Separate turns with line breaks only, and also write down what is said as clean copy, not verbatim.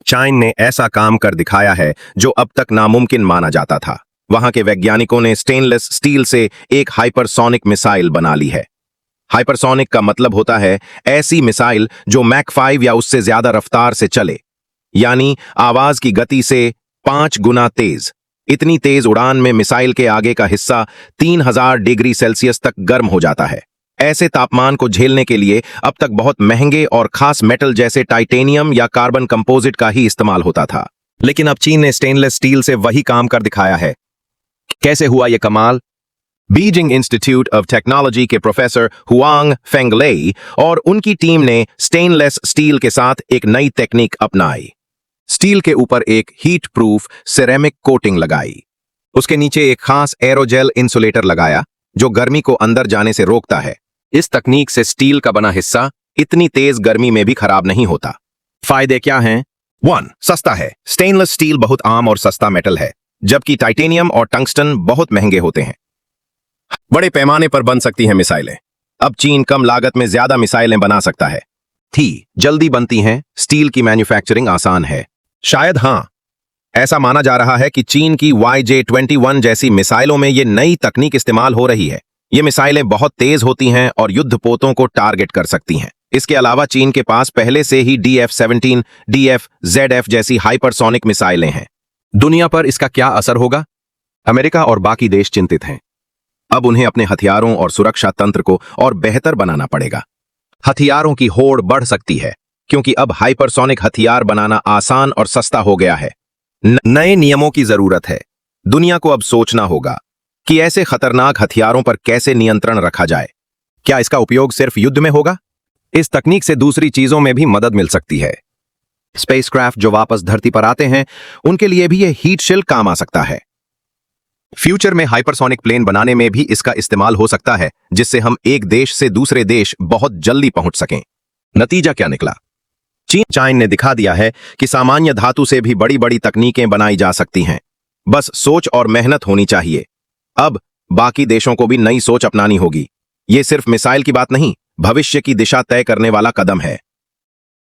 चाइन ने ऐसा काम कर दिखाया है जो अब तक नामुमकिन माना जाता था। वहां के वैज्ञानिकों ने स्टेनलेस स्टील से एक हाइपरसोनिक मिसाइल बना ली है। हाइपरसोनिक का मतलब होता है ऐसी मिसाइल जो मैक 5 या उससे ज्यादा रफ्तार से चले, यानी आवाज की गति से 5 गुना तेज। इतनी तेज उड़ान में मिसाइल के आगे का हिस्सा 3000 डिग्री सेल्सियस तक गर्म हो जाता है। ऐसे तापमान को झेलने के लिए अब तक बहुत महंगे और खास मेटल जैसे टाइटेनियम या कार्बन कंपोजिट का ही इस्तेमाल होता था। लेकिन अब चीन ने स्टेनलेस स्टील से वही काम कर दिखाया है। कैसे हुआ यह कमाल? बीजिंग इंस्टीट्यूट ऑफ टेक्नोलॉजी के प्रोफेसर हुआंग फेंगलेई और उनकी टीम ने स्टेनलेस स्टील के साथ एक नई टेक्निक अपनाई। स्टील के ऊपर एक हीट प्रूफ सिरेमिक कोटिंग लगाई। उसके नीचे एक खास एरोजेल इंसुलेटर लगाया जो गर्मी को अंदर जाने से रोकता है। इस तकनीक से स्टील का बना हिस्सा इतनी तेज गर्मी में भी खराब नहीं होता। फायदे क्या हैं? 1. सस्ता है। स्टेनलेस स्टील बहुत आम और सस्ता मेटल है, जबकि टाइटेनियम और टंगस्टन बहुत महंगे होते हैं। बड़े पैमाने पर बन सकती हैं मिसाइलें। अब चीन कम लागत में ज्यादा मिसाइलें बना सकता है। जल्दी बनती हैं, स्टील की मैन्युफैक्चरिंग आसान है। शायद हाँ। ऐसा माना जा रहा है कि चीन की YJ-21 जैसी मिसाइलों में ये नई तकनीक इस्तेमाल हो रही है। ये मिसाइलें बहुत तेज होती हैं और युद्धपोतों को टारगेट कर सकती हैं। इसके अलावा चीन के पास पहले से ही DF-17, DF, ZF जैसी हाइपरसोनिक मिसाइलें हैं। दुनिया पर इसका क्या असर होगा? अमेरिका और बाकी देश चिंतित हैं। अब उन्हें अपने हथियारों और सुरक्षा तंत्र को और बेहतर बनाना पड़ेगा। हथियारों की होड़ बढ़ सकती है क्योंकि अब हाइपरसोनिक हथियार बनाना आसान और सस्ता हो गया है। नए नियमों की जरूरत है। दुनिया को अब सोचना होगा कि ऐसे खतरनाक हथियारों पर कैसे नियंत्रण रखा जाए। क्या इसका उपयोग सिर्फ युद्ध में होगा? इस तकनीक से दूसरी चीजों में भी मदद मिल सकती है। स्पेसक्राफ्ट जो वापस धरती पर आते हैं, उनके लिए भी यह हीट शील्ड काम आ सकता है। फ्यूचर में हाइपरसोनिक प्लेन बनाने में भी इसका इस्तेमाल हो सकता है, जिससे हम एक देश से दूसरे देश बहुत जल्दी पहुंच सकें। नतीजा क्या निकला? चाइन ने दिखा दिया है कि सामान्य धातु से भी बड़ी बड़ी तकनीकें बनाई जा सकती हैं। बस सोच और मेहनत होनी चाहिए। अब बाकी देशों को भी नई सोच अपनानी होगी। ये सिर्फ मिसाइल की बात नहीं, भविष्य की दिशा तय करने वाला कदम है।